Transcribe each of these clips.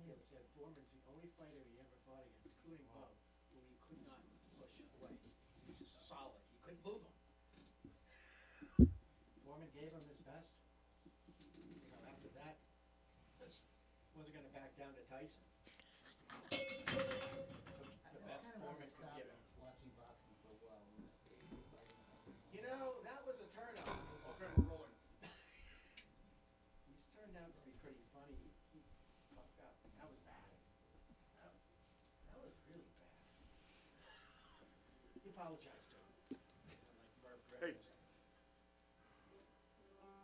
Samenfeld said Foreman's the only fighter he ever fought against, including Bob, who he could not push away. He's just solid. He couldn't move him. Foreman gave him his best. You know, after that, this wasn't going to back down to Tyson. The best Foreman could give him. Watching boxing for a while. You know, that was a turnout. Okay, we're rolling. He's turned out to be pretty funny. He fucked up. That was bad. That was really bad. He apologized to him. Like Merv Griffin or something.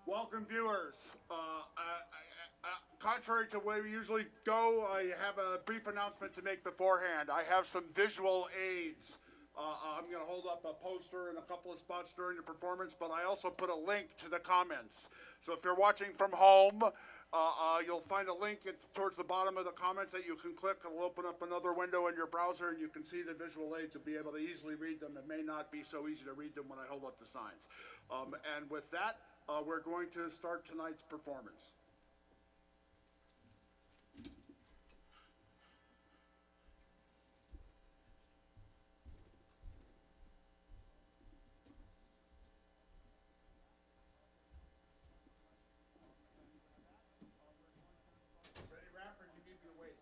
Welcome, viewers. Contrary to where we usually go, I have a brief announcement to make beforehand. I have some visual aids. I'm going to hold up a poster in a couple of spots during the performance, but I also put a link to the comments. So if you're watching from home, you'll find a link towards the bottom of the comments that you can click. It'll open up another window in your browser, and you can see the visual aids and be able to easily read them. It may not be so easy to read them when I hold up the signs. And with that, we're going to start tonight's performance. Ready, Rapper? You need to wait.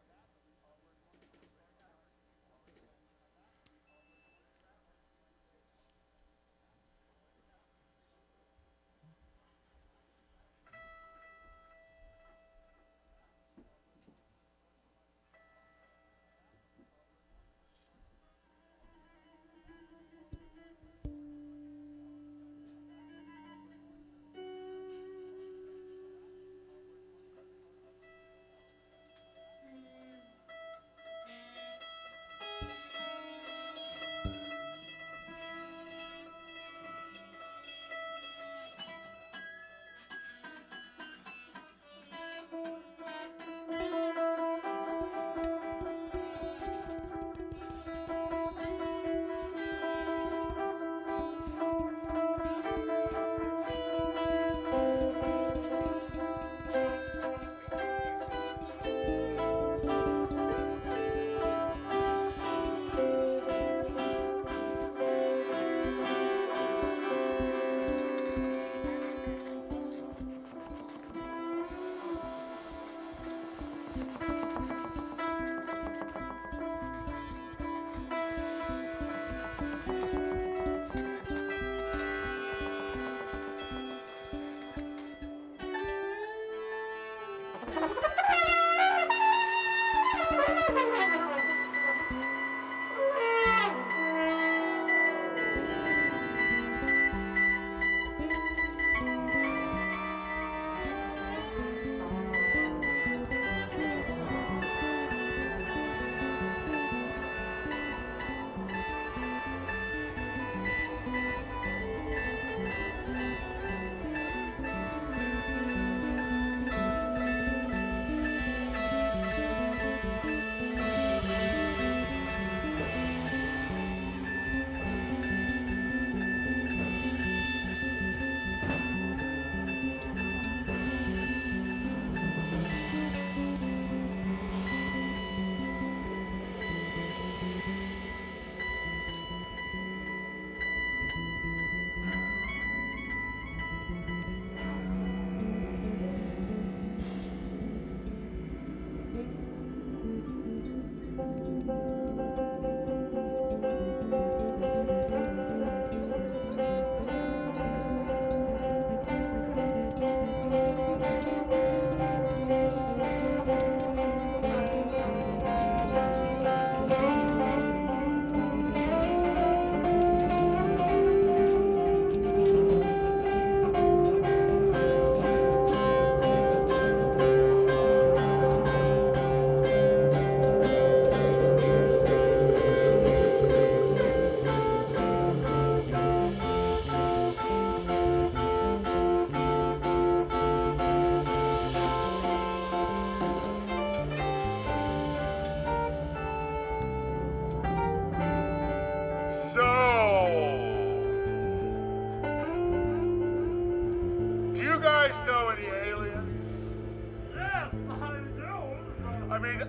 mean,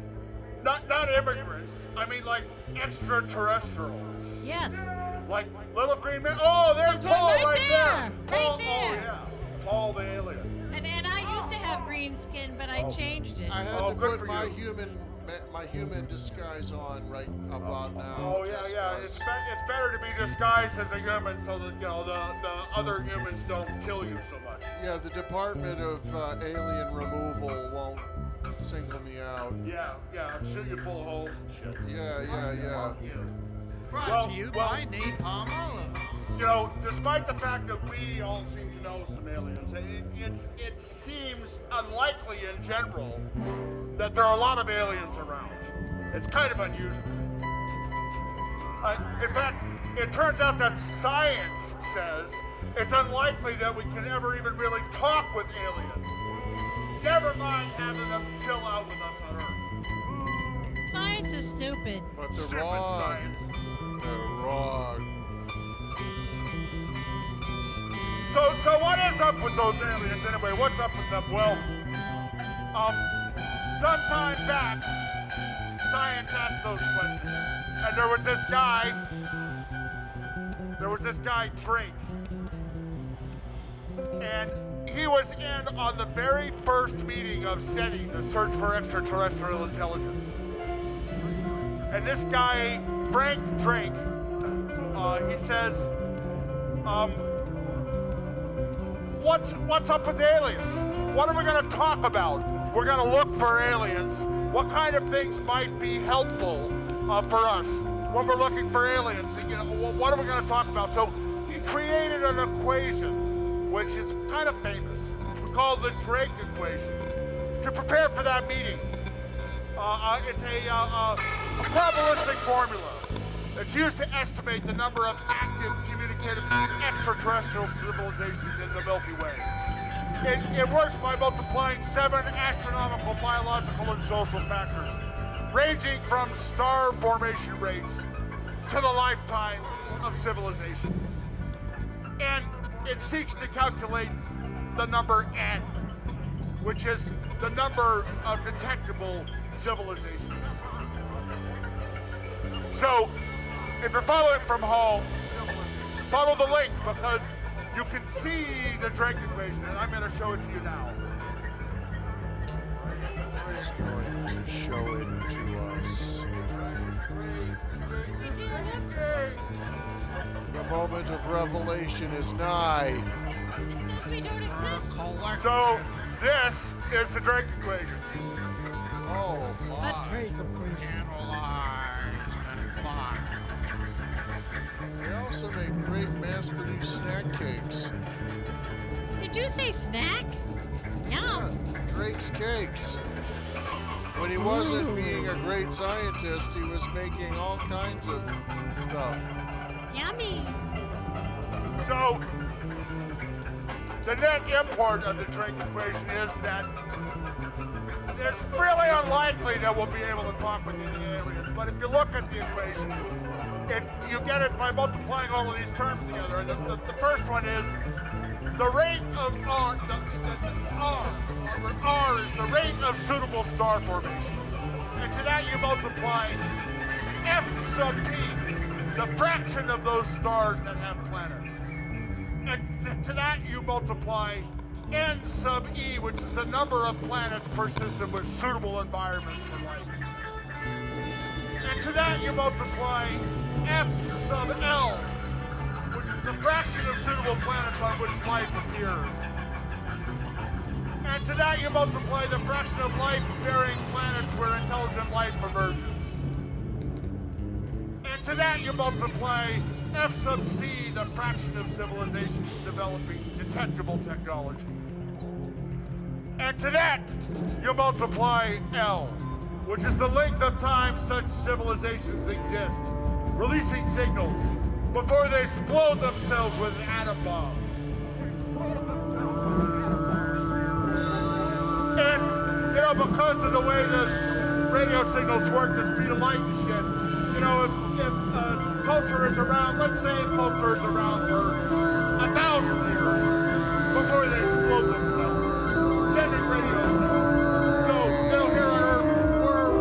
not immigrants. I mean, like extraterrestrials. Yes. Like little green man. Oh, there's There's one Paul right right there. there. Paul, Right there. Oh yeah, Paul the alien. And I used to have green skin, but I changed it. I had Oh, to good put for my you. human disguise on right about now. Oh yeah, just yeah. 'cause- It's better to be disguised as a human so that the other humans don't kill you so much. Yeah, the Department of Alien Removal won't single me out. Yeah, I'll shoot you full of holes and shit. Yeah. Brought Well, to you well- by Napalm Olive. You know, despite the fact that we all seem to know some aliens, it seems unlikely in general that there are a lot of aliens around. It's kind of unusual. In fact, it turns out that science says it's unlikely that we can ever even really talk with aliens. Never mind having them chill out with us on Earth. Science is stupid. But they're Stupid wrong. science. They're wrong. So what is up with those aliens anyway? What's up with them? Well, sometime back, science asked those questions. And there was this guy, Drake. And he was in on the very first meeting of SETI, the Search for Extraterrestrial Intelligence. And this guy, Frank Drake, he says, what's up with aliens? What are we going to talk about? We're going to look for aliens. What kind of things might be helpful for us when we're looking for aliens? You know, what are we going to talk about? So he created an equation, which is kind of famous. We call it the Drake equation. To prepare for that meeting, it's a probabilistic formula. It's used to estimate the number of active communicative extraterrestrial civilizations in the Milky Way. It works by multiplying 7 astronomical, biological, and social factors, ranging from star formation rates to the lifetimes of civilizations. And it seeks to calculate the number N, which is the number of detectable civilizations. So, if you're following from home, follow the link because you can see the Drake equation, and I'm going to show it to you now. He's going to show it to us. The moment of revelation is nigh. It says we don't exist. So, this is the Drake equation. Oh, my. The Drake equation. Analyzed and applied. They also make great mass-produced snack cakes. Did you say snack? Yum. Drake's Cakes. When he wasn't being a great scientist, he was making all kinds of stuff. Yummy. So, the net import of the Drake equation is that it's really unlikely that we'll be able to talk with any aliens. But if you look at the equation, you get it by multiplying all of these terms together. And the first one is the rate of R. R is the rate of suitable star formation. And to that you multiply F sub P, the fraction of those stars that have planets. And to that you multiply N sub E, which is the number of planets per system with suitable environments for life. And to that you multiply F sub L, which is the fraction of suitable planets on which life appears. And to that you multiply the fraction of life-bearing planets where intelligent life emerges. And to that you multiply F sub C, the fraction of civilizations developing detectable technology. And to that you multiply L, which is the length of time such civilizations exist, releasing signals before they explode themselves with atom bombs. And, you know, because of the way the radio signals work, the speed of light and shit, you know, if culture is around, let's say culture is around for 1,000 years before they explode themselves, sending radio signals. So, you know, here on Earth, we're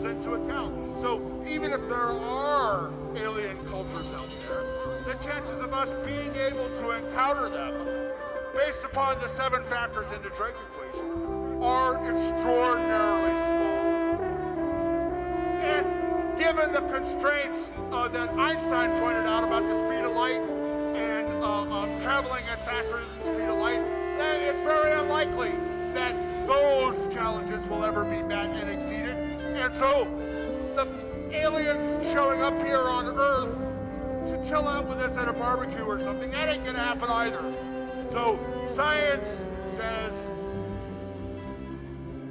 into account. So even if there are alien cultures out there, the chances of us being able to encounter them, based upon the 7 factors in the Drake equation, are extraordinarily small. And given the constraints that Einstein pointed out about the speed of light and traveling at faster than the speed of light, then it's very unlikely that those challenges will ever be met and exceeded. And so the aliens showing up here on Earth to chill out with us at a barbecue or something, that ain't gonna happen either. So science says,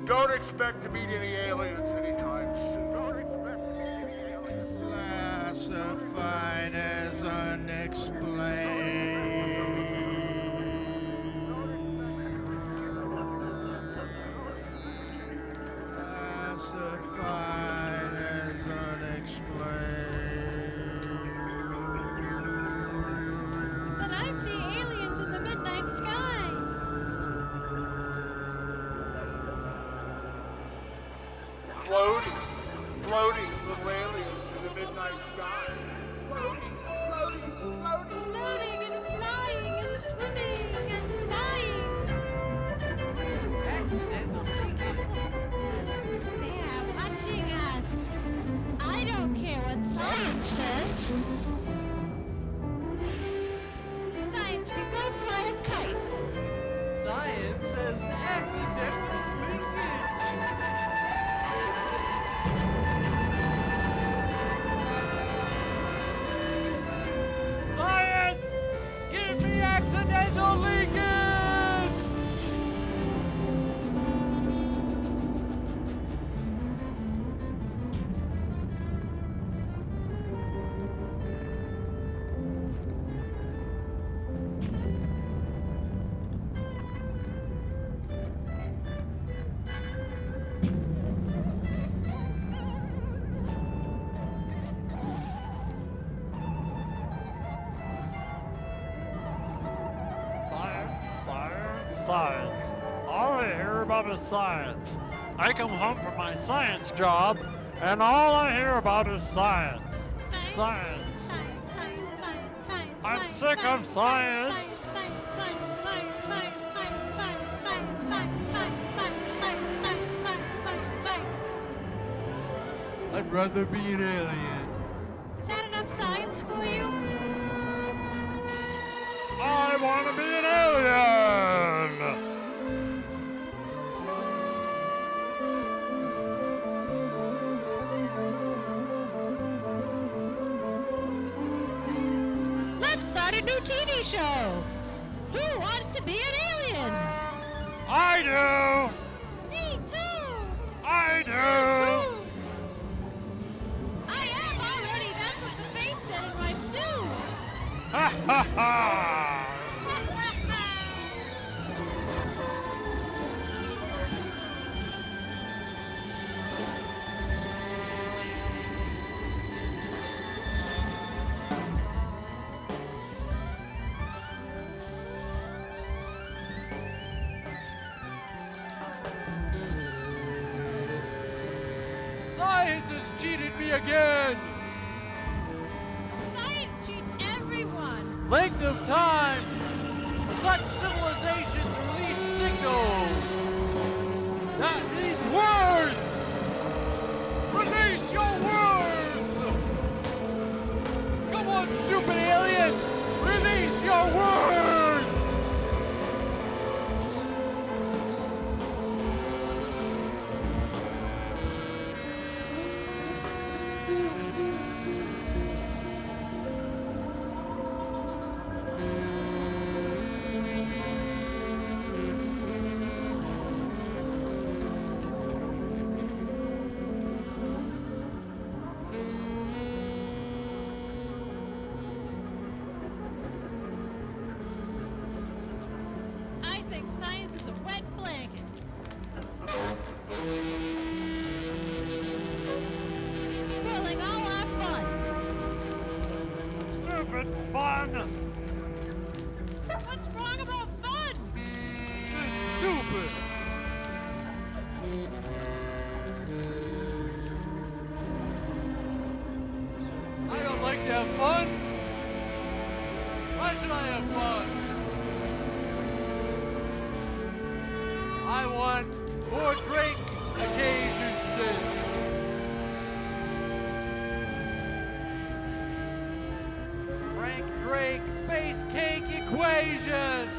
don't expect to meet any aliens anytime soon. Don't expect to meet any aliens. Classified as unexplained. Classified as unexplained. But I see aliens in the midnight sky. Floating little aliens in the midnight sky. Floating. Floating and flying and swimming and spying. They are watching us. I don't care what science says. Science can go fly a kite. Science says accidental linkage. Science! Give me accidental linkage! Science. All I hear about is science. I come home from my science job, and all I hear about is science. Science. I'm sick of science. I'd rather be an alien. Is that enough science for you? I want to be an alien! Let's start a new TV show. Who wants to be an alien? I do! Me too. I do! I am already. That's what the face said in my stew. Ha ha ha! Science has cheated me again! Science cheats everyone. Length of time! Such civilizations release signals! That means words! Release your words! Come on, stupid alien! Release your words! I think science is a wet blanket. Spoiling all our fun. Stupid fun! What's wrong about fun? Stupid! fun. I want more drink occasions. Frank Drake Space Cake Equation.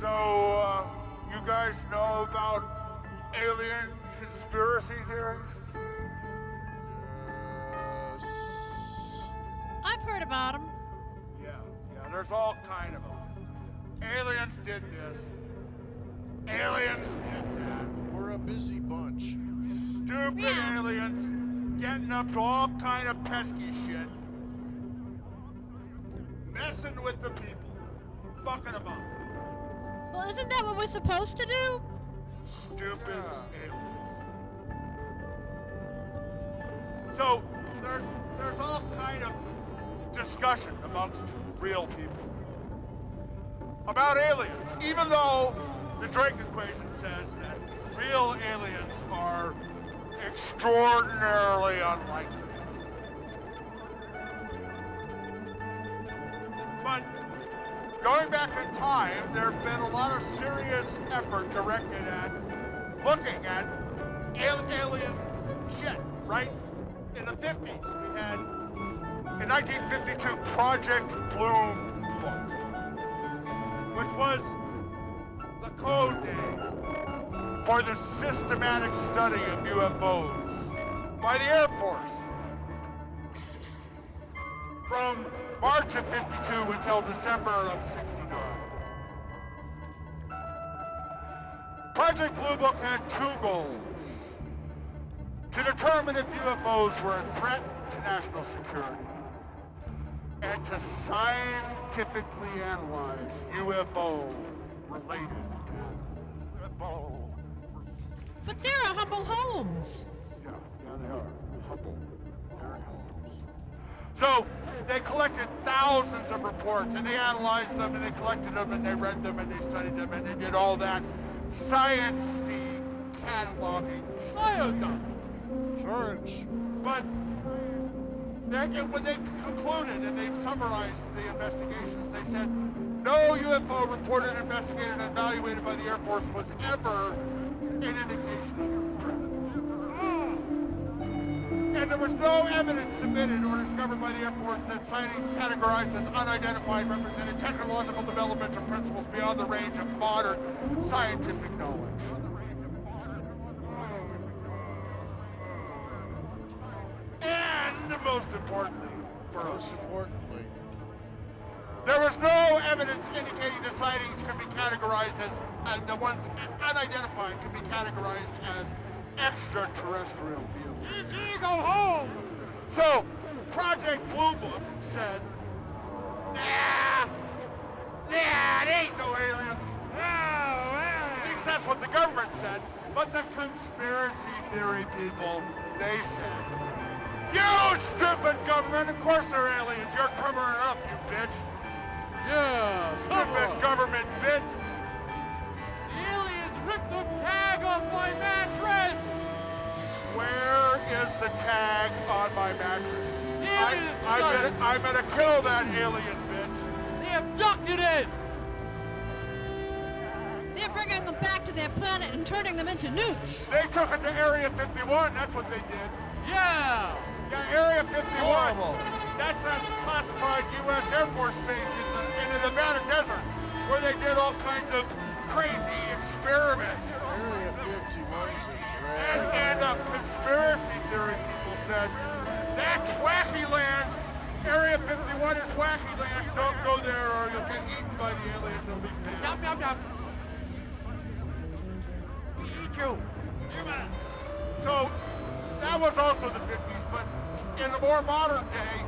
So, you guys know about alien conspiracy theories? I've heard about them. Yeah, there's all kind of them. Aliens did this. Aliens did that. We're a busy bunch. Stupid Yeah. aliens getting up to all kind of pesky shit. Messing with the people. Fucking them up. Well, isn't that what we're supposed to do? Stupid Yeah. aliens. So, there's all kind of discussion amongst real people about aliens, even though the Drake equation says that real aliens are extraordinarily unlikely. But going back in time, there have been a lot of serious effort directed at looking at alien shit, right? In the 50s, we had, in 1952, Project Bloom book, which was the code name for the systematic study of UFOs by the Air Force. From March of 52 until December of 69. Project Blue Book had two goals: to determine if UFOs were a threat to national security, and to scientifically analyze UFO-related UFO. But there are humble homes. Yeah, they are. Humble. Very humble. So, they collected thousands of reports, and they analyzed them, and they collected them, and they read them, and they studied them, and they did all that science-y cataloging. Science. But when they concluded and they summarized the investigations, they said no UFO reported, investigated, and evaluated by the Air Force was ever an indication of a threat. And there was no evidence submitted or discovered by the Air Force that sightings categorized as unidentified represented technological development or principles beyond the range of modern scientific knowledge. And most importantly, Most importantly, there was no evidence indicating the sightings could be categorized as the ones unidentified could be categorized as extraterrestrial vehicles. Go home! So, Project Blue Book said, nah, it ain't no aliens. At least that's what the government said. But the conspiracy theory people, they said, You stupid government! Of course they're aliens. You're covering it up, you bitch. Yeah, Stupid government bitch. The aliens ripped the tag off my mattress! Where is the tag on my mattress? The aliens I'm gonna kill that alien bitch. They abducted it! They're bringing them back to their planet and turning them into newts. They took it to Area 51. That's what they did. Yeah! Yeah, Area 51. Horrible. That's a classified U.S. Air Force base in the Nevada desert, where they did all kinds of crazy experiments. Area 51's a drag. And conspiracy theory people said, that's wacky land. Area 51 is wacky land. Don't go there or you'll get eaten by the aliens. They'll be pissed. Yum, yum, yum. We eat you. So that was also the 50s, but in the more modern day,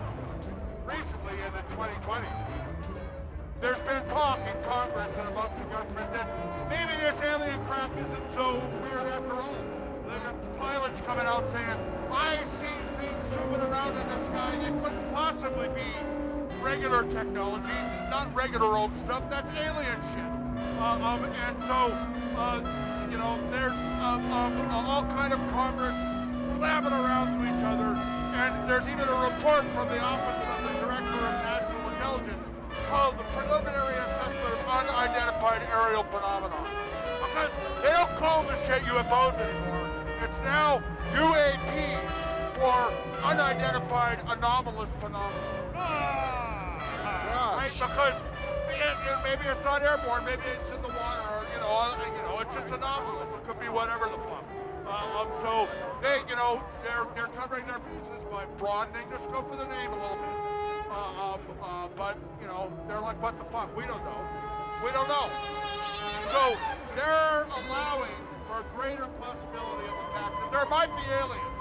recently in the 2020s, there's been talk in Congress and amongst the government that maybe this alien crap isn't so weird after all. There are pilots coming out saying, I see things moving around in the sky that couldn't possibly be regular technology, not regular old stuff, that's alien shit. And so, you know, there's all kind of Congress blabbing around to each other, and there's even a report from the Office of the Director of National Intelligence called the Preliminary Assessment of Unidentified Aerial Phenomenon. Because they don't call this shit UFOs anymore. It's now UAPs, or Unidentified Anomalous Phenomenon. Right? Gosh. Because maybe it's not airborne, maybe it's in the water, or, you know, it's just anomalous. It could be whatever the fuck. So they, you know, they're covering their pieces by broadening the scope of the name a little bit. But, you know, they're like, what the fuck? We don't know. We don't know. So they're allowing for a greater possibility of the fact that there might be aliens,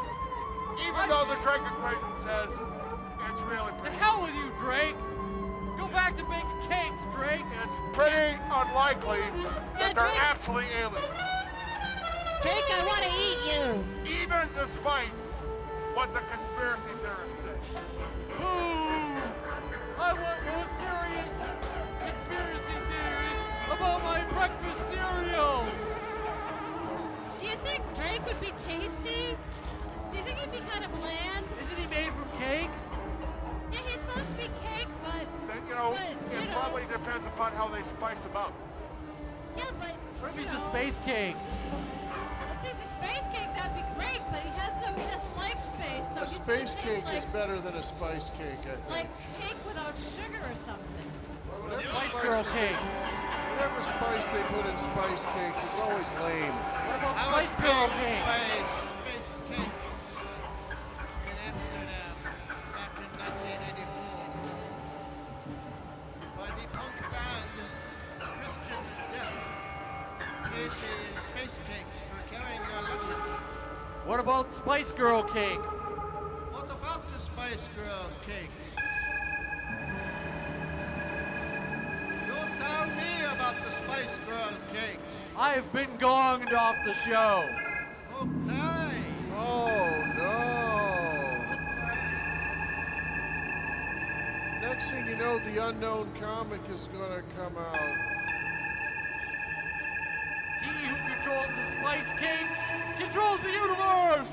even though the Drake equation says it's really To pretty. hell with you, Drake! Go back to baking cakes, Drake! It's pretty unlikely that they're Drake. actually aliens. Drake, I want to eat you. Even despite what the conspiracy theorists say. Ooh! I want more serious conspiracy theories about my breakfast cereal! Do you think Drake would be tasty? Do you think he'd be kind of bland? Isn't he made from cake? Yeah, he's supposed to be cake, but... Then, you know, But, you it know. probably depends upon how they spice them up. Yeah, but... What if you he's a know, space cake? If he's a space cake, that'd be great, but he doesn't like space, so A he's space gonna cake taste is better than a spiced cake, I like think. cake without sugar or something. Whatever Spice spices Girl they- cake. Whatever spice they put in spice cakes, it's always lame. What about I was Spice Girl baked cake? by space cakes in Amsterdam back in 1984 by the punk band Christian Death. Paid me in space cakes for carrying their luggage. What about Spice Girl cake? What about the Spice Girls cakes? Don't tell me about the Spice Girl cakes. I have been gonged off the show. Okay. Oh no! Next thing you know, the unknown comic is gonna come out. He who controls the spice cakes controls the universe!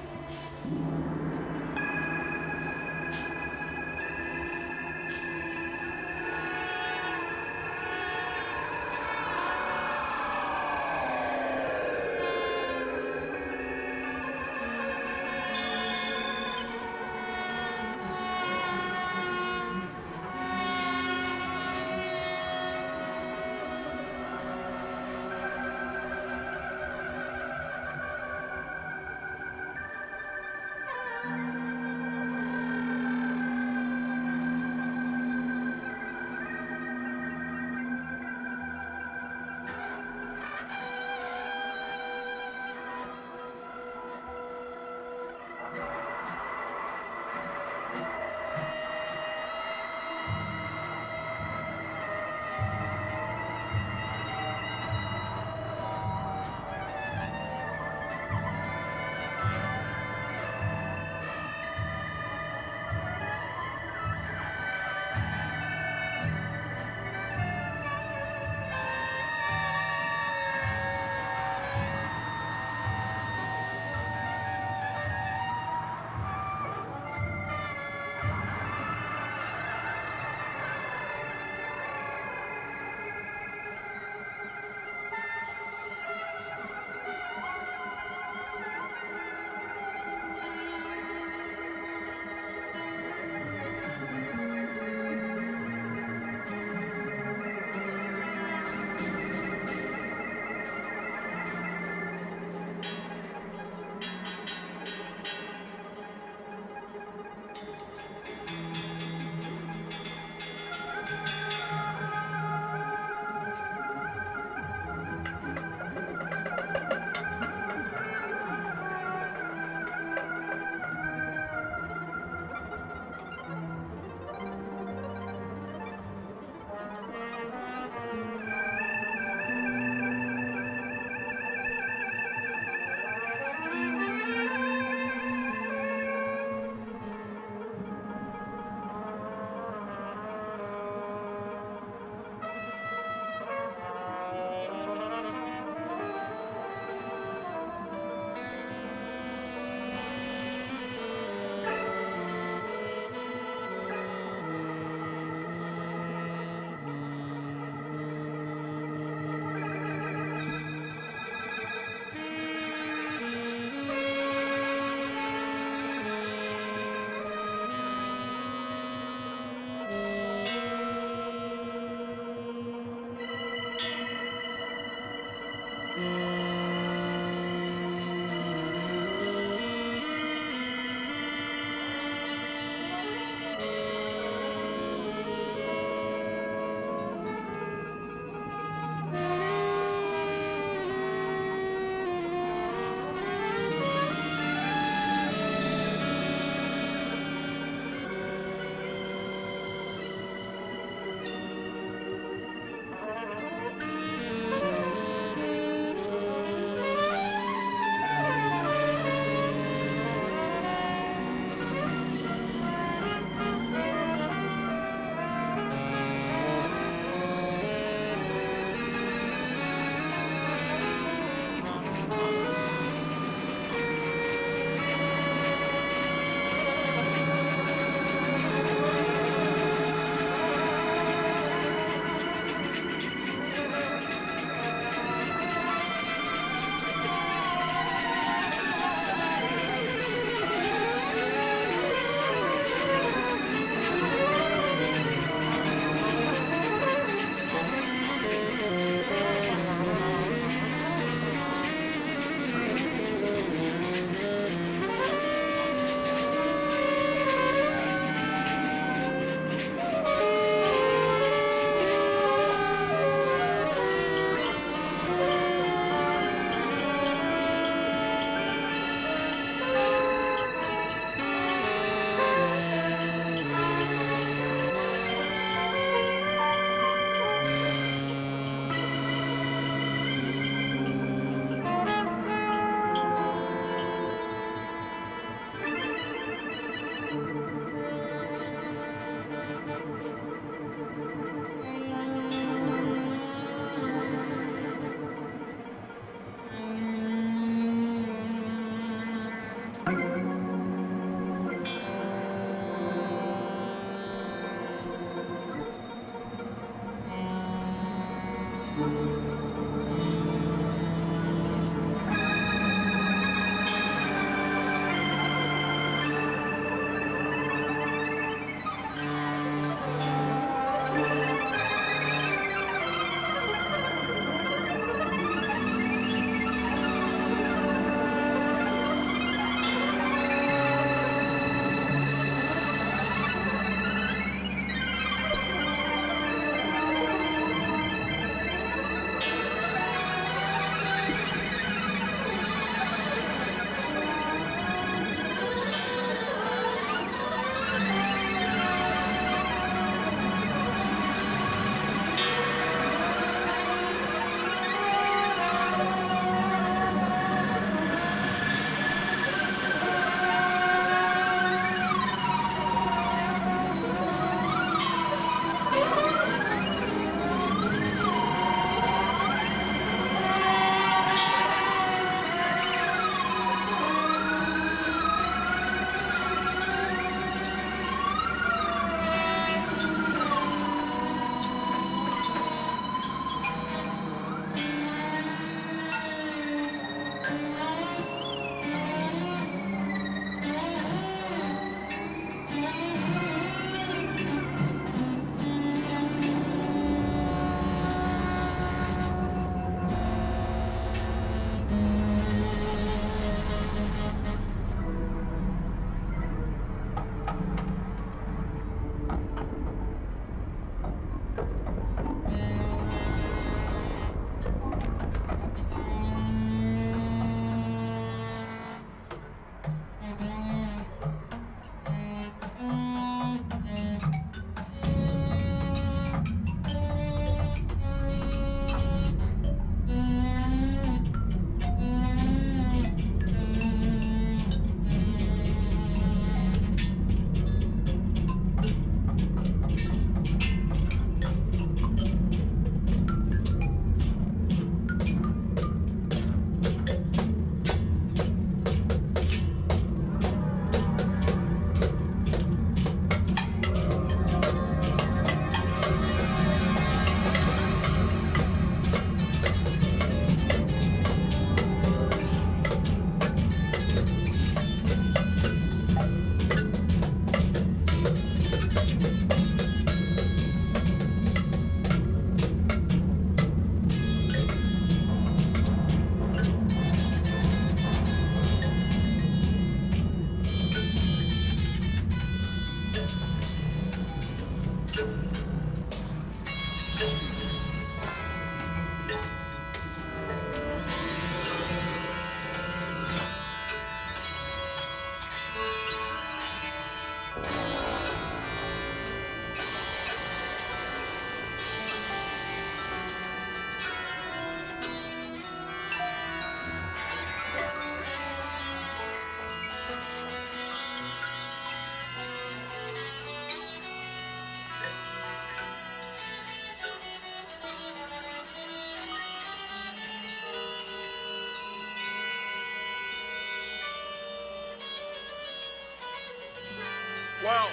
Well,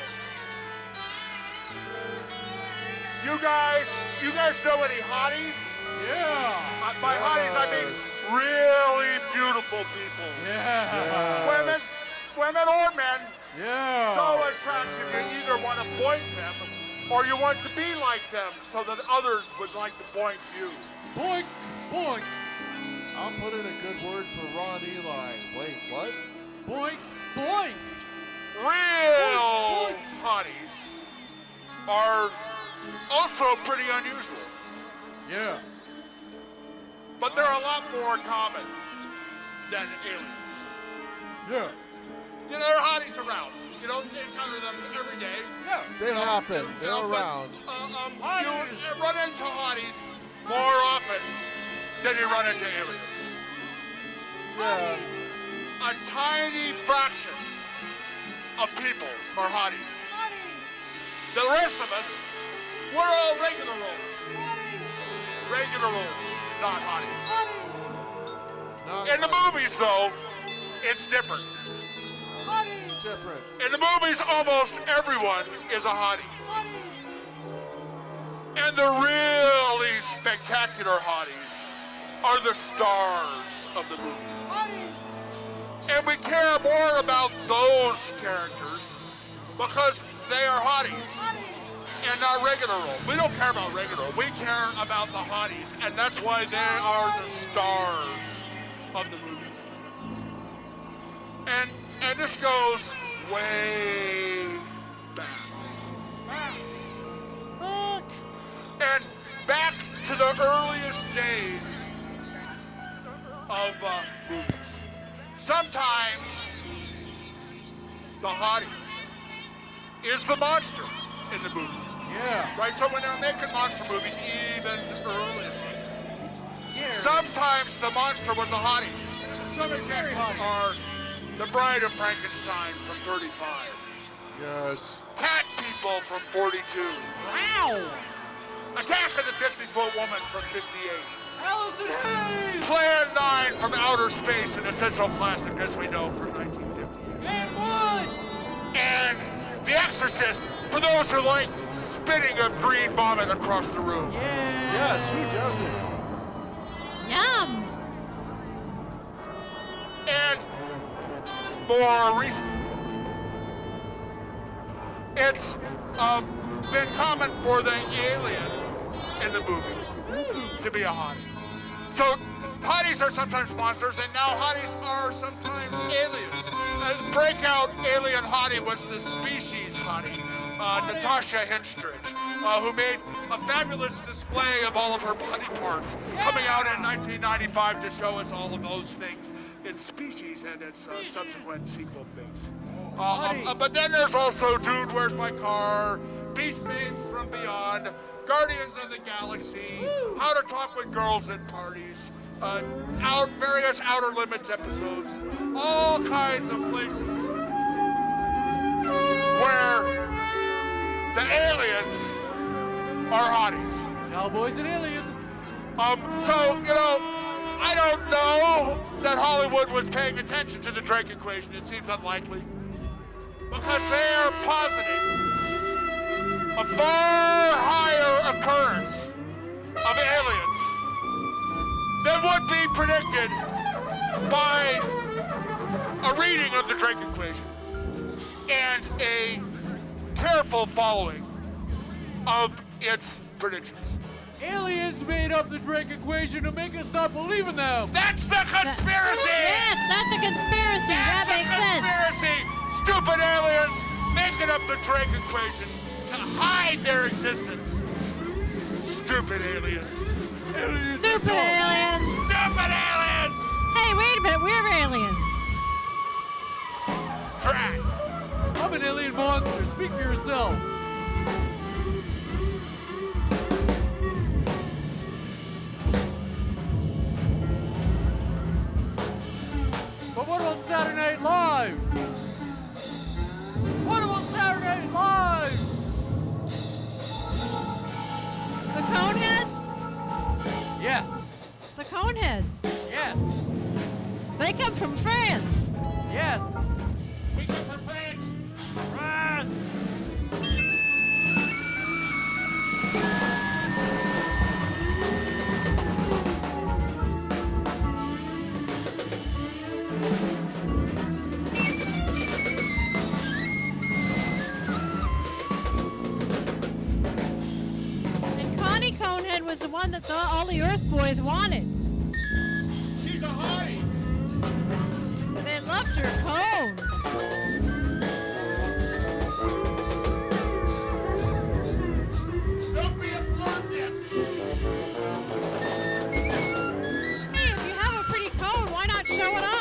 you guys know any hotties? Yeah. By hotties, I mean really beautiful people. Yeah. Women or men. Yeah. So attractive, you either want to point them or you want to be like them so that others would like to point you. Boink, boink, I'll put in a good word for Ron Eli. Wait, what? boink, boink. Real hotties are also pretty unusual, Yeah. but they're a lot more common than aliens. Yeah. You know, there are hotties around. You don't encounter them every day. Yeah. They happen. They're You know, but, around. you run into hotties more often than you run into aliens. Yeah. A tiny fraction of people are hotties. The rest of us, we're all regular rollers. Regular rollers, not hotties. In the movies, though, it's different. It's different. In the movies, almost everyone is a hottie. And the really spectacular hotties are the stars of the movie. And we care more about those characters because they are hotties and not regular roles. We don't care about regular roles. We care about the hotties, and that's why they are the stars of the movie. And this goes way back. And back to the earliest days of movies. Sometimes the hottie is the monster in the movie. Yeah. Right? So when they're making monster movies, even early, sometimes the monster was the hottie. Some examples are The Bride of Frankenstein from 35. Yes. Cat People from 42. Wow. Attack of the 50-Foot Woman from 58. Allison Hayes. Plan 9 from Outer Space, an essential classic as we know from 1958. And one. And The Exorcist, for those who like spitting a green vomit across the room. Yeah. Yes, who doesn't? Yum. And more recent, it's been common for the alien in the movie to be a hottie. So hotties are sometimes monsters, and now hotties are sometimes aliens. Breakout alien hottie was the Species hottie, Natasha Henstridge, who made a fabulous display of all of her body parts, coming out in 1995 to show us all of those things in Species and its subsequent sequel things. But then there's also Dude, Where's My Car, Beast Babes from Beyond, Guardians of the Galaxy, How to Talk with Girls at Parties, various Outer Limits episodes, all kinds of places where the aliens are hotties. Cowboys and aliens. So, you know, I don't know that Hollywood was paying attention to the Drake equation. It seems unlikely. Because they are positing a far higher occurrence of aliens than would be predicted by a reading of the Drake equation and a careful following of its predictions. Aliens made up the Drake equation to make us not believe in them. That's the conspiracy! Yes, that's a conspiracy. That makes sense. Conspiracy! Stupid aliens making up the Drake equation to hide their existence. Stupid aliens. Stupid aliens. Stupid aliens! Hey, wait a minute. We're aliens. Drag. I'm an alien monster. Speak for yourself. But what about Saturday Night Live? What about Saturday Night Live? The Coneheads? Yes. The Coneheads. Yes. They come from France. Yes. We come from France. France! that all the Earth boys wanted. She's a hottie. They loved her cone. Don't be a flirt then. Hey, if you have a pretty cone, why not show it off?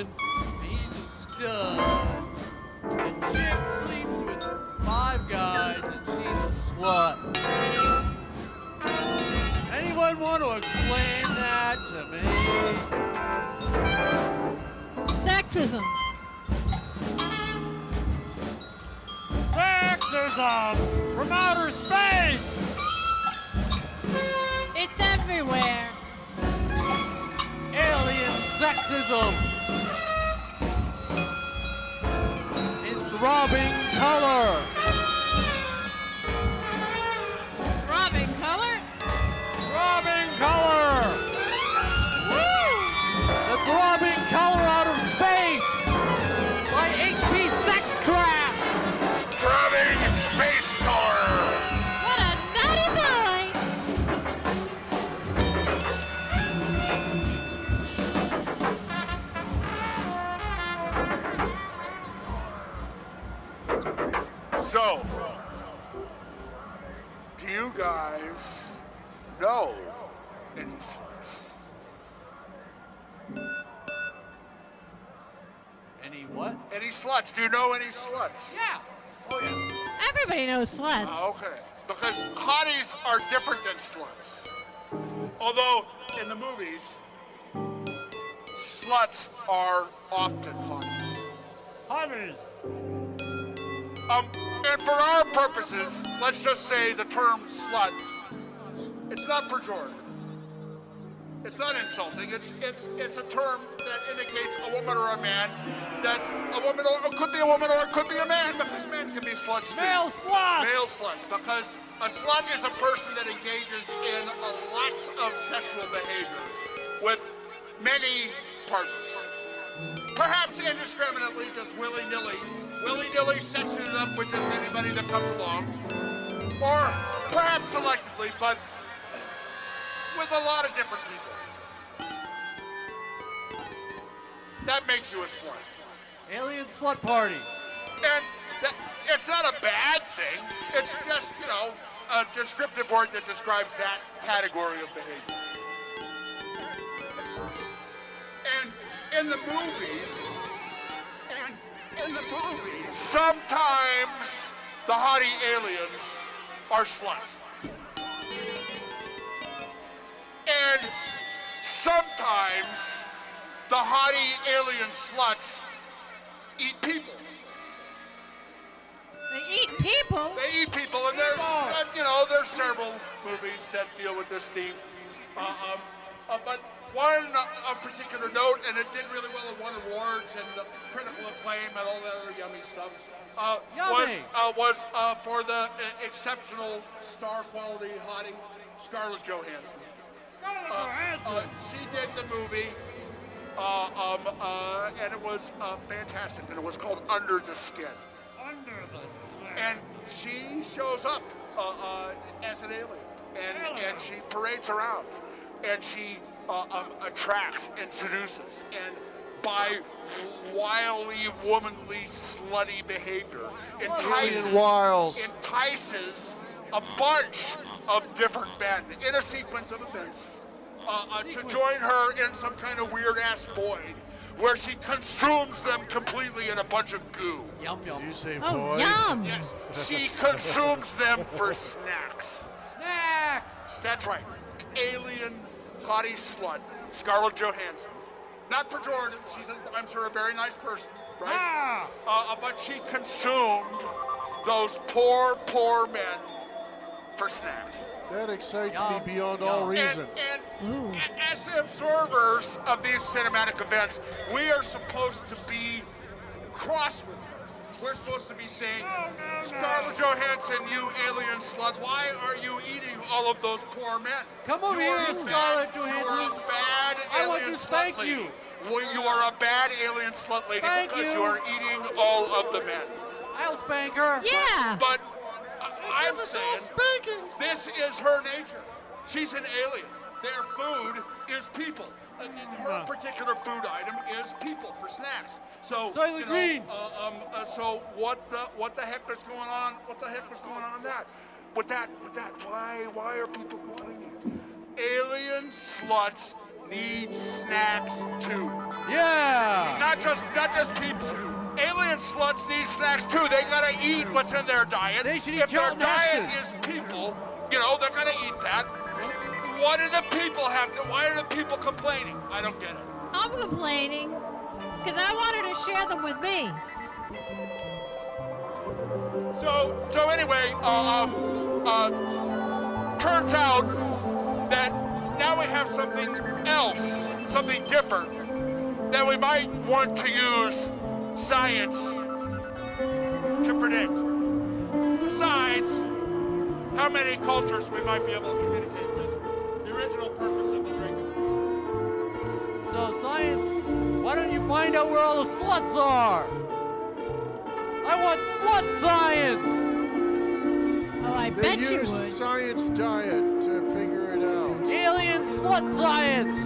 alien. He's a stud. The chick sleeps with 5 guys and she's a slut. Anyone want to explain that to me? Sexism. Sexism from outer space. It's everywhere. Alien sexism. In throbbing color. Throbbing color. Throbbing color. Woo! The throbbing color out of space. By HP Sexcraft. Throbbing space color. What a naughty boy! So, do you guys know any sluts? Any what? Any sluts? Do you know any sluts? Yeah. Oh yeah. Everybody knows sluts. Okay. Because hotties are different than sluts. Although, in the movies, sluts are often hotties. Hotties. And for our purposes, let's just say the term slut, it's not pejorative. It's not insulting. It's a term that indicates a woman or a man, that a woman or it could be a woman or it could be a man, because men can be sluts too. Male sluts. Male sluts, because a slut is a person that engages in lots of sexual behavior with many partners. Perhaps indiscriminately, just willy-nilly sexing it up with just anybody that comes along. Or perhaps selectively, but with a lot of different people. That makes you a slut. Alien slut party. And it's not a bad thing. It's just, a descriptive word that describes that category of behavior. And in the movies, sometimes the hottie aliens are sluts. And sometimes the hottie alien sluts eat people. They eat people? They eat people, and there's several movies that deal with this theme. But one of particular note, and it did really well and won awards and critical acclaim and all that other yummy stuff, was for the exceptional star quality hottie, Scarlett Johansson. She did the movie, and it was fantastic, and it was called Under the Skin. Under the skin. And she shows up as an alien, and she parades around, and she attracts and seduces, and by wily, womanly, slutty behavior, entices a bunch of different men in a sequence of events to join her in some kind of weird-ass void where she consumes them completely in a bunch of goo. Yum, yum. Did you say Oh, void? yum! Yes, she consumes them for snacks. Snacks! That's right. Alien, hottie slut, Scarlett Johansson. Not pejorative, she's, I'm sure, a very nice person, right? But she consumed those poor, poor men for snacks. That excites me beyond all reason. And as the observers of these cinematic events, we are supposed to be cross with her. We're supposed to be saying, Scarlett Johansson, you alien slut, why are you eating all of those poor men? Come over here, Scarlett Johansson. You are a bad alien I want to spank slut you. lady. Well, you are a bad alien slut lady Thank because you. you are eating all of the men. I'll spank her. Yeah! But I'm saying this is her nature. She's an alien. Their food is people. Her particular food item is people for snacks. So, Soylent Green. So what the heck is going on? What the heck was going on with that? Why are people complaining? Alien sluts need snacks too. Yeah! Not just people. Alien sluts need snacks too. They gotta eat what's in their diet. They should eat If their Charlton diet Heston. is people, they're gonna eat that. What do the people have to? Why are the people complaining? I don't get it. I'm complaining because I wanted to share them with me. So anyway, turns out that now we have something else, something different, that we might want to use science to predict. Besides, how many cultures we might be able to communicate with. The original purpose of the drinking. So, science, why don't you find out where all the sluts are? I want slut science! Oh, I They bet you used would. science diet to figure it out. Alien slut science!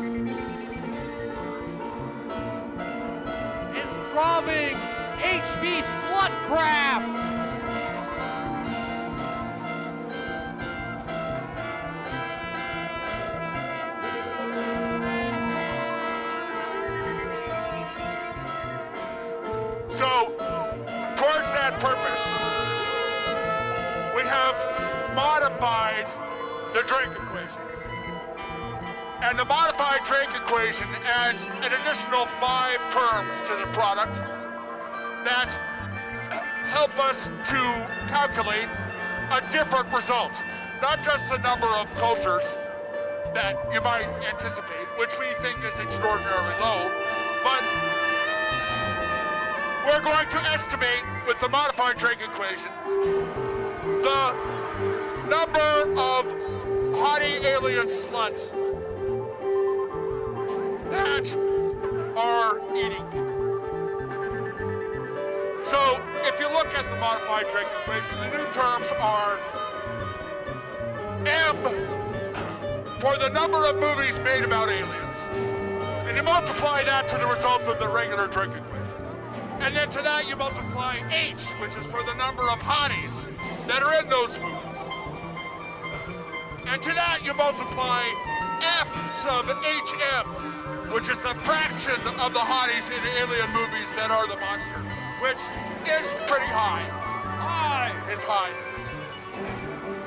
Throbbing HB Slutcraft! So, towards that purpose, we have modified the drink equation. And the modified drink equation adds an additional 5 terms to the product that help us to calculate a different result. Not just the number of cultures that you might anticipate, which we think is extraordinarily low, but we're going to estimate with the modified drink equation the number of hottie alien sluts that are eating people. So if you look at the modified drink equation, the new terms are M for the number of movies made about aliens, and you multiply that to the result of the regular drink equation. And then to that you multiply H, which is for the number of hotties that are in those movies. And to that you multiply F sub HM, which is the fraction of the hotties in alien movies that are the monsters, which is pretty high. It's high.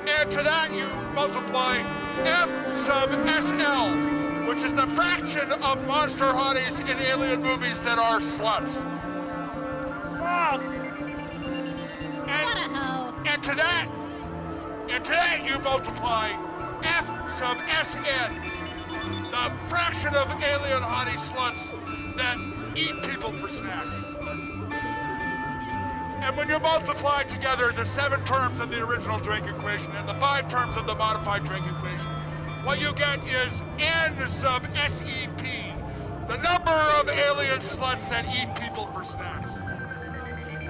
And to that you multiply F sub SL, which is the fraction of monster hotties in alien movies that are sluts. What a hoe. And to that you multiply F sub SN, the fraction of alien hottie sluts that eat people for snacks. And when you multiply together the 7 terms of the original drink equation and the 5 terms of the modified drink equation, what you get is N sub SEP, the number of alien sluts that eat people for snacks.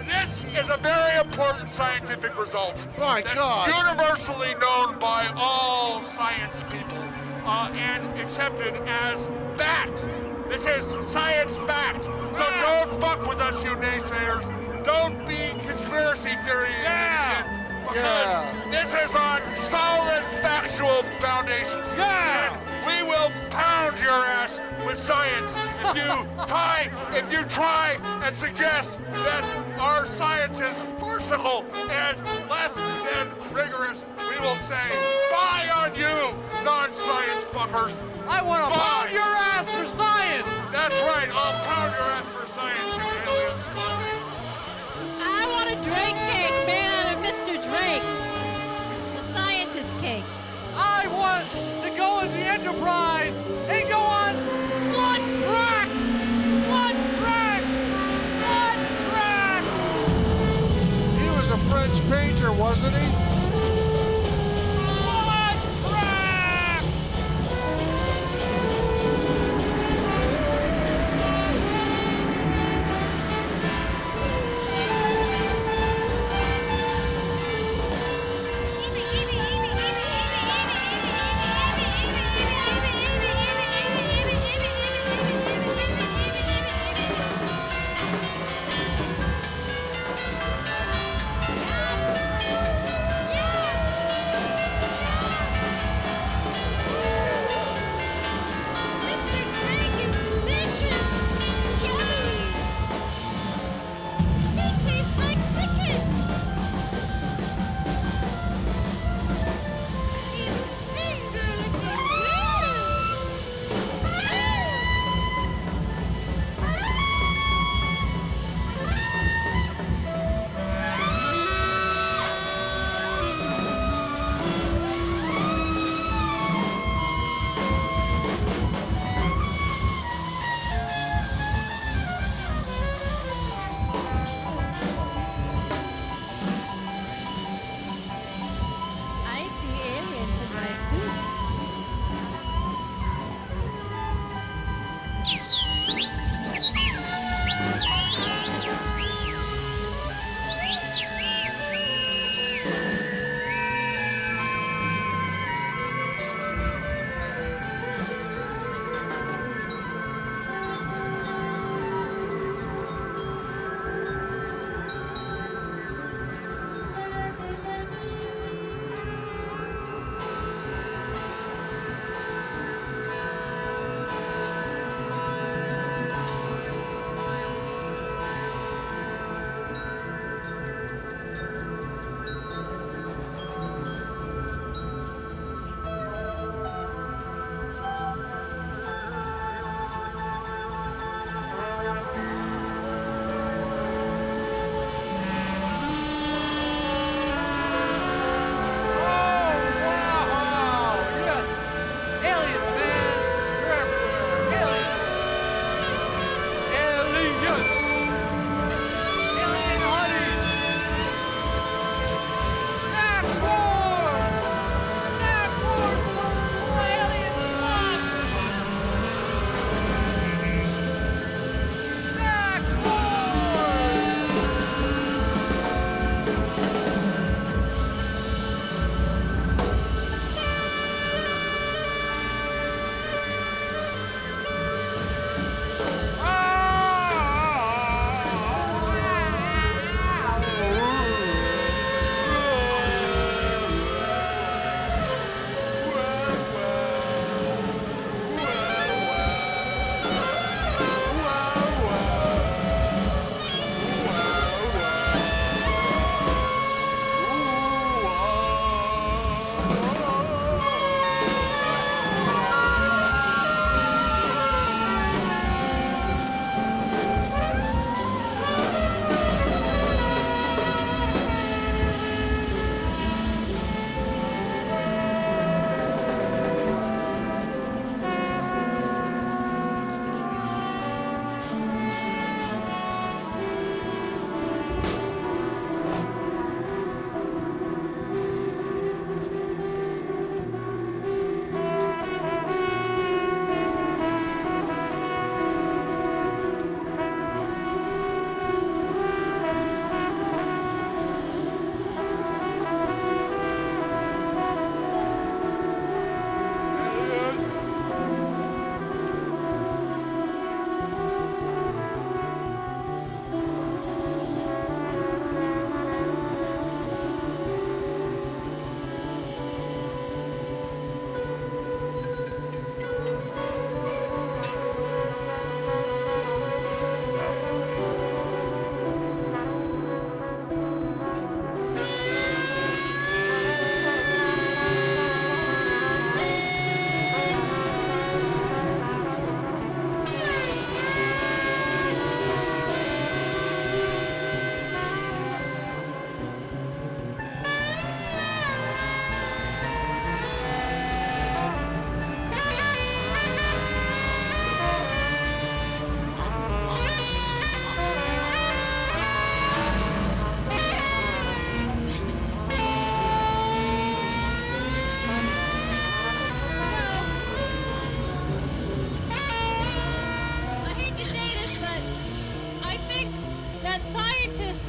This is a very important scientific result. My that's God. universally known by all science people and accepted as fact. This is science fact. So don't fuck with us, you naysayers. Don't be conspiracy theory. Because this is on solid factual foundation. And we will pound your ass with science if you try and suggest that our science is farcical and less than rigorous. We will say, bye on you, non-science fuckers. I want to pound your ass for science! That's right, I'll pound your ass for science, you alien slut. I want a Drake cake made out of Mr. Drake. The scientist cake. I want to go in the Enterprise and go on Slut Track! Slut Track! Slut Track! He was a French painter, wasn't he? Slut Track!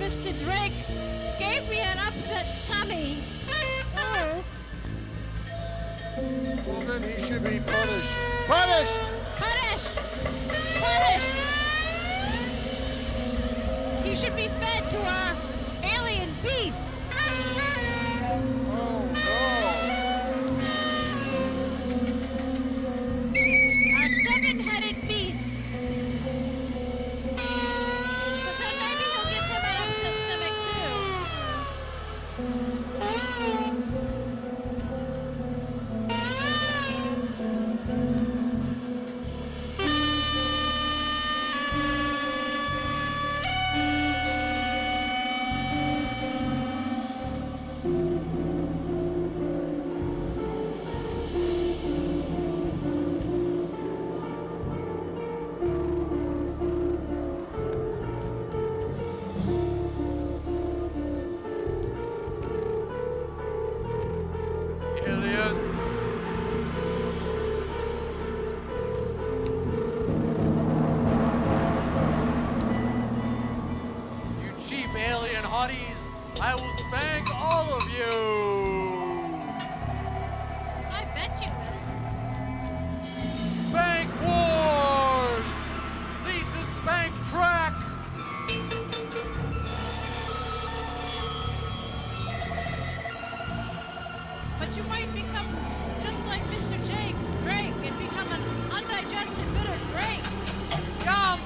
Mr. Drake gave me an upset tummy. Oh. Well, then he should be punished. Punished! Punished! Punished! He should be fed to our alien beast. Oh, no. Our seven-headed beast. But then maybe he'll give him an upset stomach Alien. You cheap alien hotties, I will spank all of you. I bet you will. Spank Wars! Lead the spank track! But you might become just like Mr. Drake and become an undigested bitter Drake. Yum!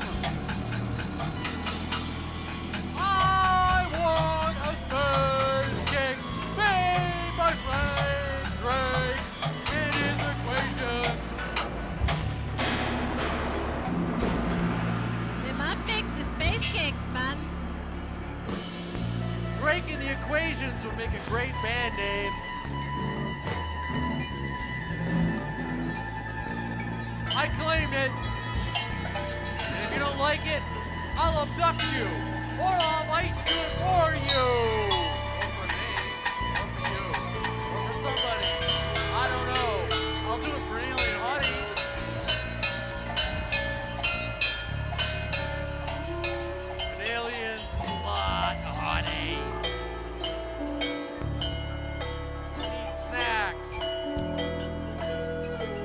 I want a space cake made by Spank Drake in his equation. My mom makes the space cakes, man. Drake and the Equations would make a great band name. I claim it. And if you don't like it, I'll abduct you. Or I'll ice do it for you. Or for me. Or for you. Or for somebody. I don't know. I'll do it for alien hotties. An alien slut hottie. Need snacks.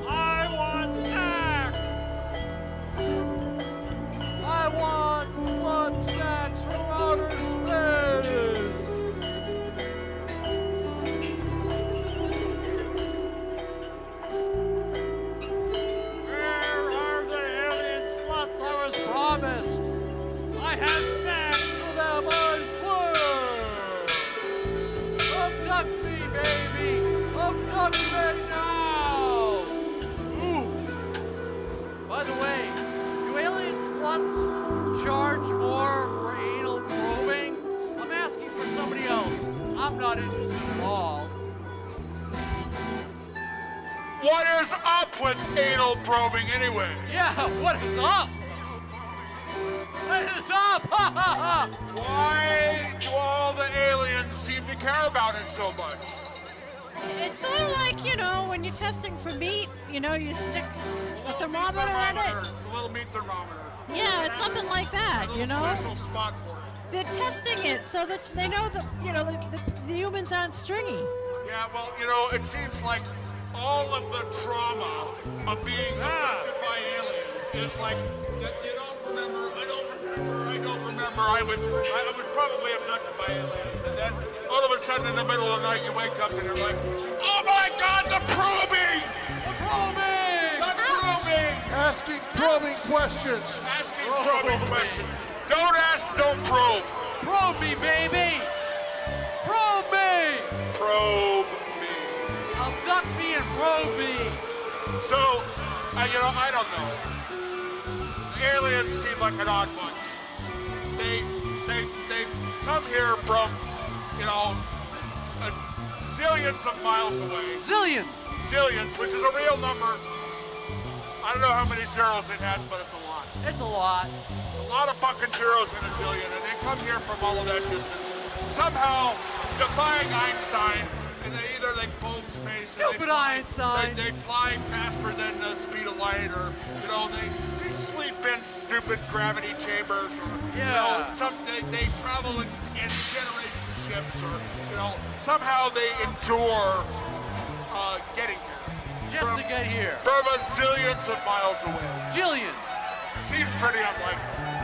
I want snacks. I want slut snacks from outer space. Where are the alien sluts I was promised? I have snacks for them, I swear. Abduct me, baby. Abduct me now. Ooh. By the way, do alien sluts charge more for anal probing? I'm asking for somebody else. I'm not interested at all. What is up with anal probing anyway? Yeah, what is up? What is up? Ha ha ha! Why do all the aliens seem to care about it so much? It's sort of like, when you're testing for meat, you stick a thermometer in it. It's a little meat thermometer. Yeah, it's something like that, A little special spot for it. They're testing it so that they know that, the humans aren't stringy. Yeah, well, it seems like all of the trauma of being abducted by aliens is like, you don't remember, I don't remember, I was probably abducted by aliens, and then all of a sudden in the middle of the night you wake up and you're like, oh my God, the probing! The probing! The probing! Asking probing questions. Asking probing questions. Don't ask, don't probe. Probe me, baby! Probe me! Probe me. Abduct me and probe me! So, I don't know. Aliens seem like an odd bunch. They come here from, zillions of miles away. Zillions! Zillions, which is a real number. I don't know how many zeros it has, but it's a lot. It's a lot. A lot of fucking zeros in a zillion, and they come here from all of that distance. Somehow, defying Einstein, and they fold space. Stupid Einstein. They fly faster than the speed of light, or they sleep in stupid gravity chambers, or they travel in generation ships, or somehow they endure getting here. Just to get here. From a zillions of miles away. Jillions. Seems pretty unlikely.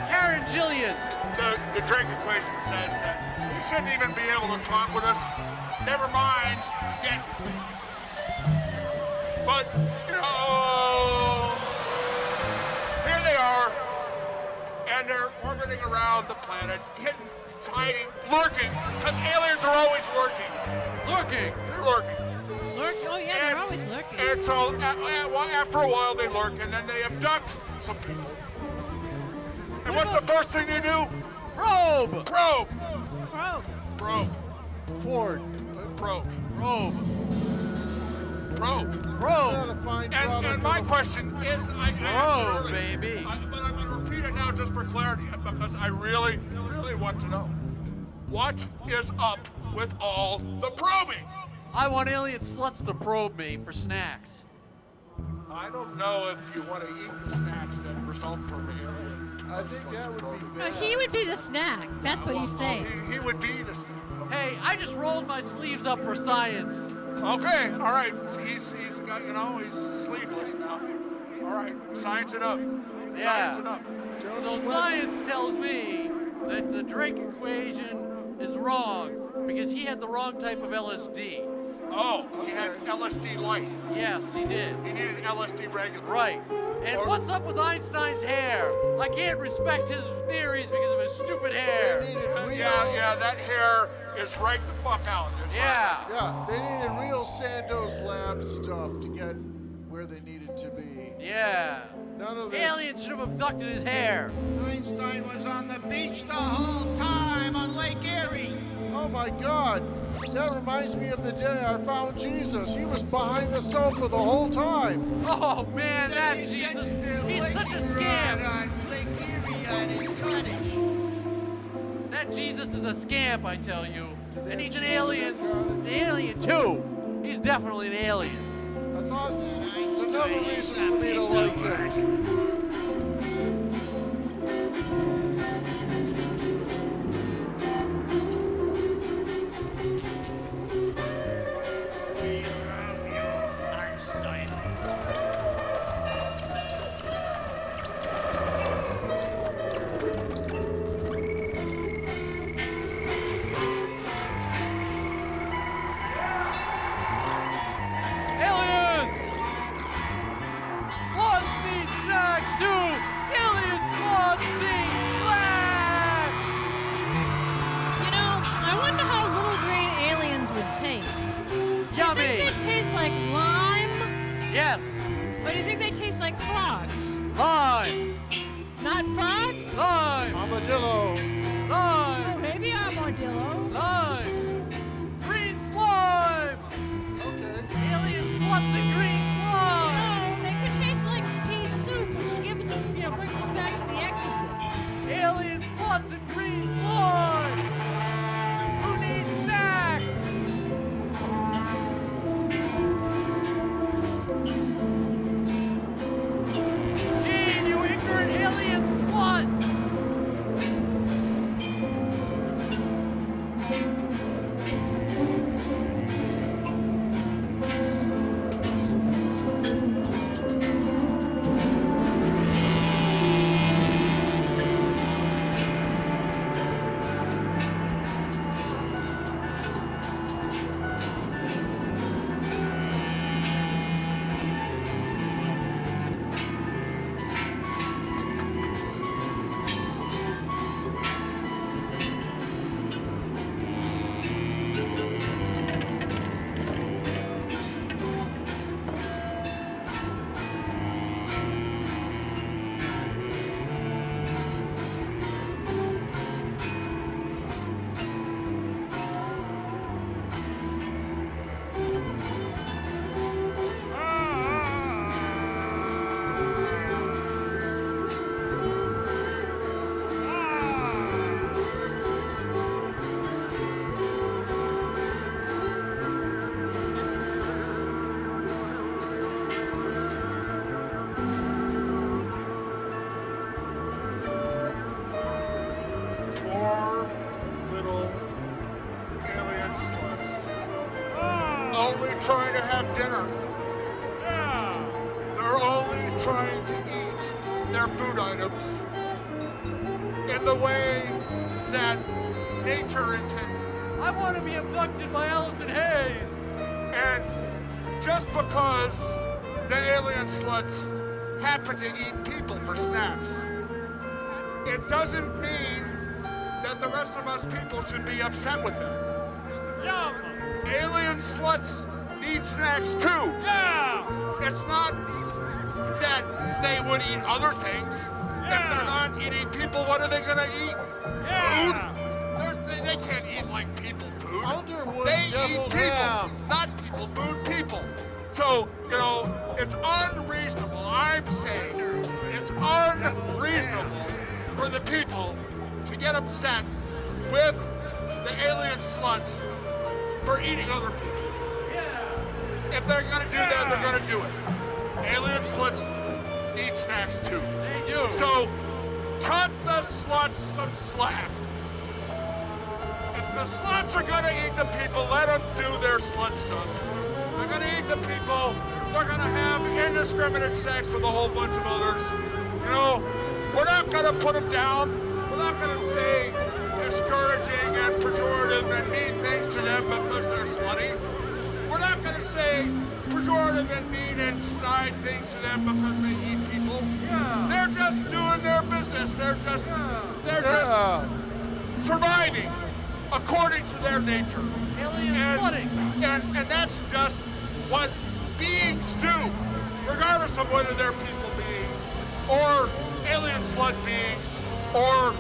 Karen Jillian. The Drake equation says that you shouldn't even be able to talk with us. Never mind, get. But, here they are, and they're orbiting around the planet, hiding, lurking, because aliens are always lurking. Lurking. They're lurking. Oh yeah, they're always lurking. And so, after a while, they lurk, and then they abduct some people. And what's the first thing they do? Probe. Probe. Probe. Probe. Ford. Probe. Probe. Probe. Probe. And my question is, I asked earlier, baby. But I'm going to repeat it now just for clarity, because I really, really want to know. What is up with all the probing? I want alien sluts to probe me for snacks. I don't know if you want to eat the snacks that result from alien. I think that would be bad. He would be the snack. That's what he's saying. He would be the snack. Hey, I just rolled my sleeves up for science. Okay, all right. He's got, he's sleeveless now. All right, science it up. Yeah. Science it up. So science tells me that the Drake equation is wrong because he had the wrong type of LSD. Oh, he had LSD light. Yes, he did. He needed LSD regular. Right. And what's up with Einstein's hair? I can't respect his theories because of his stupid hair. Yeah, that hair is right the fuck out. Yeah, they needed real Sandoz Lab stuff to get where they needed to be. Yeah. None of this. Aliens should have abducted his hair. Einstein was on the beach the whole time on Lake Erie. Oh my God. That reminds me of the day I found Jesus. He was behind the sofa the whole time. Oh man, that Jesus, he's such a scam. On Lake Erie on his cottage. That Jesus is a scamp, I tell you. they And he's have an cheese in alien. that cottage? The alien too. He's definitely an alien. I thought another reason for me to like him. Yes. Or do you think they taste like frogs? Lime. Not frogs? Lime. Armadillo. Lime. Oh, maybe armadillo. Lime. Green slime. Okay. Alien sluts and green slime. No, they could taste like pea soup, which gives us, brings us back to The Exorcist. Alien sluts and green slime. Who needs snacks? Gene, you ignorant alien slut! trying to have dinner. Yeah. They're only trying to eat their food items in the way that nature intended. I want to be abducted by Allison Hayes. And just because the alien sluts happen to eat people for snacks, it doesn't mean that the rest of us people should be upset with them. Yeah. Alien sluts need snacks too. Yeah. It's not that they would eat other things. If they're not eating people, what are they gonna eat? Yeah. Food? They can't eat like people food. Underwood They eat deviled people, ham. not people food, people. So, you know, it's unreasonable, I'm saying, it's unreasonable for the people to get upset with the alien sluts for eating other people. Yeah. If they're gonna do that, they're gonna do it. Alien sluts need snacks too. They do. So, cut the sluts some slack. If the sluts are gonna eat the people, let them do their slut stuff. They're gonna eat the people, they're gonna have indiscriminate sex with a whole bunch of others. You know, we're not gonna put them down. We're not gonna say discouraging and pejorative and mean things to them because they're slutty. We're not gonna say pejorative and mean and snide things to them because they eat people. Yeah. They're just doing their business. They're just surviving according to their nature. Alien flooding. And that's just what beings do, regardless of whether they're people beings or alien slut beings or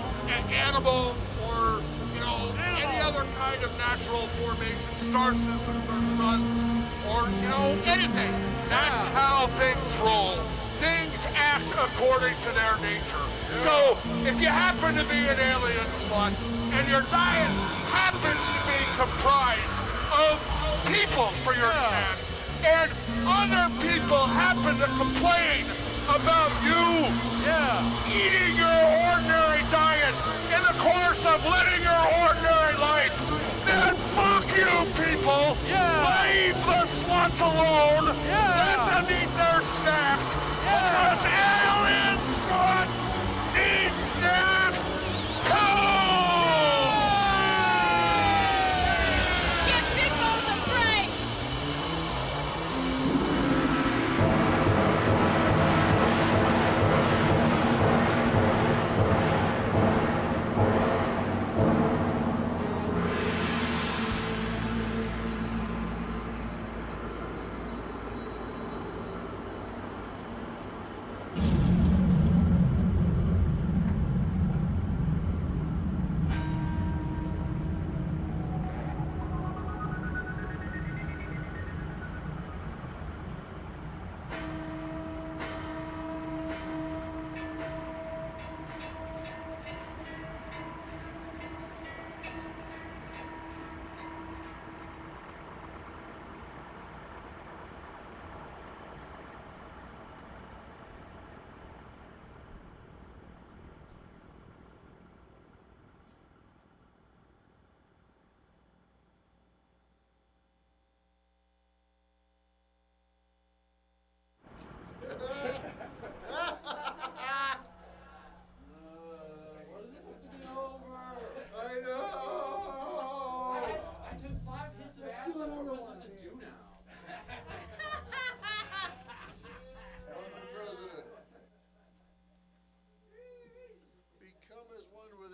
animals or, you know, any other kind of natural formation, star systems or suns or, you know, anything. That's how things roll. Things act according to their nature. So, if you happen to be an alien slut and your diet happens to be comprised of people for your snack, and other people happen to complain about you eating your ordinary diet in the course of living your ordinary life, then fuck you, people! Leave the sluts alone! Let them eat their snacks! Because alien sluts need snacks too! Give people a break.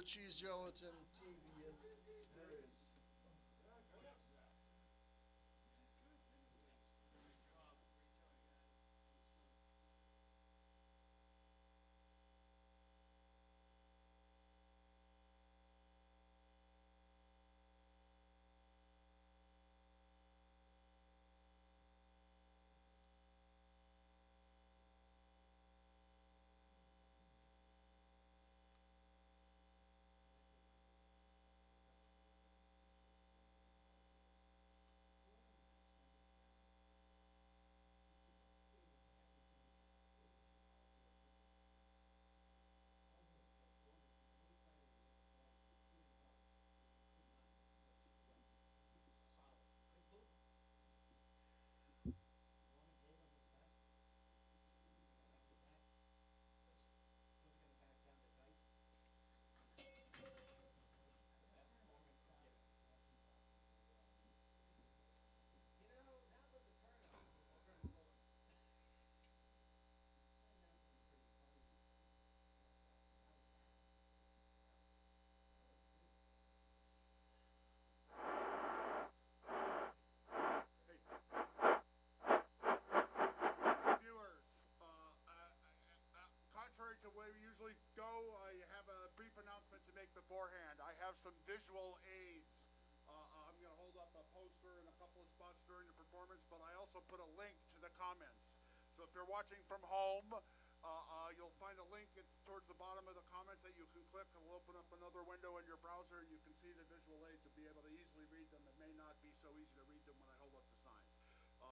Cheese gelatin TV. There is. some visual aids. I'm going to hold up a poster in a couple of spots during the performance, but I also put a link to the comments. So if you're watching from home, you'll find a link towards the bottom of the comments that you can click. It'll open up another window in your browser, and you can see the visual aids and be able to easily read them. It may not be so easy to read them when I hold up the signs.